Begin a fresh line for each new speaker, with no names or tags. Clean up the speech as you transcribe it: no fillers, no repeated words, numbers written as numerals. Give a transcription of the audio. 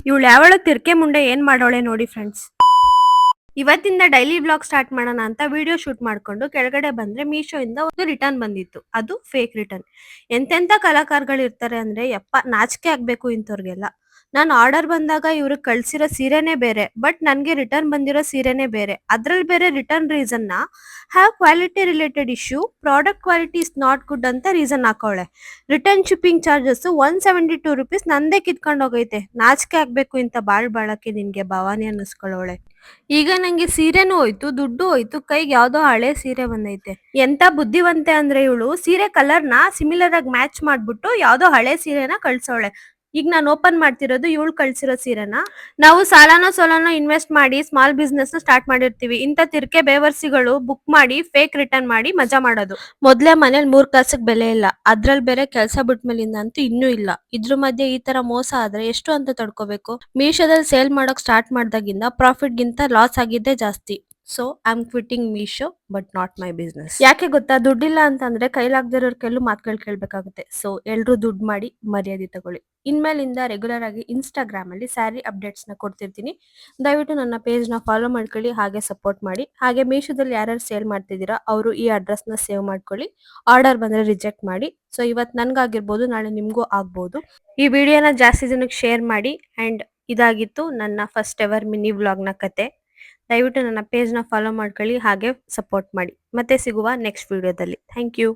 ಇವಳು ಯಾವಳು ತಿರ್ಕೆ ಮುಂಡೆ ಏನ್ ಮಾಡೋಳೆ ನೋಡಿ ಫ್ರೆಂಡ್ಸ್. ಇವತ್ತಿಂದ ಡೈಲಿ ಬ್ಲಾಗ್ ಸ್ಟಾರ್ಟ್ ಮಾಡೋಣ ಅಂತ ವಿಡಿಯೋ ಶೂಟ್ ಮಾಡ್ಕೊಂಡು ಕೆಳಗಡೆ ಬಂದ್ರೆ ಮೀಶೋ ಇಂದ ಒಂದು ರಿಟರ್ನ್ ಬಂದಿತ್ತು. ಅದು ಫೇಕ್ ರಿಟರ್ನ್. ಎಂತೆಂತ ಕಲಾಕಾರಗಳು ಇರ್ತಾರೆ ಅಂದ್ರೆ ಯಪ್ಪ ನಾಚಿಕೆ ಆಗ್ಬೇಕು ಇಂಥವ್ರಿಗೆಲ್ಲ. ನಾನು ಆರ್ಡರ್ ಬಂದಾಗ ಇವ್ರಿಗೆ ಕಳ್ಸಿರೋ ಸೀರೆನೇ ಬೇರೆ, ಬಟ್ ನನ್ಗೆ ರಿಟರ್ನ್ ಬಂದಿರೋ ಸೀರೆನೇ ಬೇರೆ. ಅದ್ರಲ್ಲಿ ಬೇರೆ ರಿಟರ್ನ್ ರೀಸನ್ ನ have quality related issue, product quality is not good ಅಂತ ರೀಸನ್ ಹಾಕೋಳೆ. ರಿಟರ್ನ್ ಶಿಪ್ಪಿಂಗ್ ಚಾರ್ಜಸ್ ₹172 ನಂದೇ ಕಿತ್ಕೊಂಡ್ ಹೋಗೈತೆ. ನಾಚಿಕೆ ಆಗ್ಬೇಕು ಇಂತ ಬಾಳಕ್ಕೆ ನಿನ್ಗೆ ಭವಾನಿ ಅನ್ನಿಸ್ಕೊಳ್ಳೋಳೆ. ಈಗ ನಂಗೆ ಸೀರೆನೂ ಹೋಯ್ತು, ದುಡ್ಡು ಹೋಯ್ತು, ಕೈಗೆ ಯಾವ್ದೋ ಹಳೆ ಸೀರೆ ಬಂದೈತೆ. ಎಂತ ಬುದ್ಧಿವಂತೆ ಅಂದ್ರೆ ಇವಳು ಸೀರೆ ಕಲರ್ ನ ಸಿಮಿಲರ್ ಆಗಿ ಮ್ಯಾಚ್ ಮಾಡ್ಬಿಟ್ಟು ಯಾವ್ದೋ ಹಳೆ ಸೀರೆನ ಕಳ್ಸೋಳೆ. ಈಗ ನಾನು ಓಪನ್ ಮಾಡ್ತಿರೋದು ಇವಳು ಕಳ್ಸಿರೋ ಸೀರೆನ. ನಾವು ಸಾಲನೋ ಸೋಲನೋ ಇನ್ವೆಸ್ಟ್ ಮಾಡಿ ಸ್ಮಾಲ್ ಬಿಸ್ನೆಸ್ ನ ಸ್ಟಾರ್ಟ್ ಮಾಡಿರ್ತೀವಿ. ಇಂತ ತಿರ್ಕೆ ಬೇವರ್ಸಿಗಳು ಬುಕ್ ಮಾಡಿ ಫೇಕ್ ರಿಟರ್ನ್ ಮಾಡಿ ಮಜಾ ಮಾಡೋದು. ಮೊದ್ಲೇ ಮನೇಲಿ 3 ಕಾಸಿಗೆ ಬೆಲೆ ಇಲ್ಲ, ಅದ್ರಲ್ಲಿ ಬೇರೆ ಕೆಲಸ ಬಿಟ್ಮೇಲಿಂದ ಅಂತೂ ಇನ್ನೂ ಇಲ್ಲ. ಇದ್ರ ಮಧ್ಯೆ ಈ ತರ ಮೋಸ ಆದ್ರೆ ಎಷ್ಟು ಅಂತ ತಡ್ಕೋಬೇಕು. ಮೀಶೋದಲ್ಲಿ ಸೇಲ್ ಮಾಡೋಕ್ ಸ್ಟಾರ್ಟ್ ಮಾಡ್ದಾಗಿಂದ ಪ್ರಾಫಿಟ್ ಗಿಂತ ಲಾಸ್ ಆಗಿದ್ದೇ ಜಾಸ್ತಿ. So I am quitting Meesho but not my business. ಯಾಕೆ ಗೊತ್ತಾ, ದುಡ್ಡಿಲ್ಲ ಅಂತಂದ್ರೆ ಕೈಲಾಗ್ದಿರೋರ್ ಕೆಲವು ಮಾತುಗಳು ಕೇಳ್ಬೇಕಾಗುತ್ತೆ. ಸೊ ಎಲ್ರು ದುಡ್ಡು ಮಾಡಿ ಮರ್ಯಾದೆ ತಗೊಳ್ಳಿ. ಇನ್ಮೇಲಿಂದ ರೆಗ್ಯುಲರ್ ಆಗಿ ಇನ್ಸ್ಟಾಗ್ರಾಮ್ ಅಲ್ಲಿ ಸ್ಯಾರಿ ಅಪ್ಡೇಟ್ಸ್ ನ ಕೊಡ್ತಿರ್ತೀನಿ. ದಯವಿಟ್ಟು ನನ್ನ ಪೇಜ್ ನ ಫಾಲೋ ಮಾಡ್ಕೊಳ್ಳಿ, ಹಾಗೆ ಸಪೋರ್ಟ್ ಮಾಡಿ. ಹಾಗೆ ಮೀಶೋದಲ್ಲಿ ಯಾರ್ಯಾರು ಸೇಲ್ ಮಾಡ್ತಿದ್ದೀರಾ ಅವರು ಈ ಅಡ್ರೆಸ್ ನ ಸೇವ್ ಮಾಡ್ಕೊಳ್ಳಿ. ಆರ್ಡರ್ ಬಂದ್ರೆ ರಿಜೆಕ್ಟ್ ಮಾಡಿ. ಸೊ ಇವತ್ತು ನನ್ಗಾಗಿರ್ಬೋದು, ನಾಳೆ ನಿಮ್ಗೂ ಆಗ್ಬೋದು. ಈ ವಿಡಿಯೋನ ಜಾಸ್ತಿ ಜನಕ್ಕೆ ಶೇರ್ ಮಾಡಿ. ಅಂಡ್ ಇದಾಗಿತ್ತು ನನ್ನ ಫಸ್ಟ್ ಎವರ್ ಮಿನಿ ವ್ಲಾಗ್ ನ ಕತೆ. ದಯವಿಟ್ಟು ನನ್ನ ಪೇಜ್ ನ ಫಾಲೋ ಮಾಡ್ಕೊಳ್ಳಿ, ಹಾಗೆ ಸಪೋರ್ಟ್ ಮಾಡಿ. ಮತ್ತೆ ಸಿಗುವ ನೆಕ್ಸ್ಟ್ ವಿಡಿಯೋದಲ್ಲಿ. Thank you.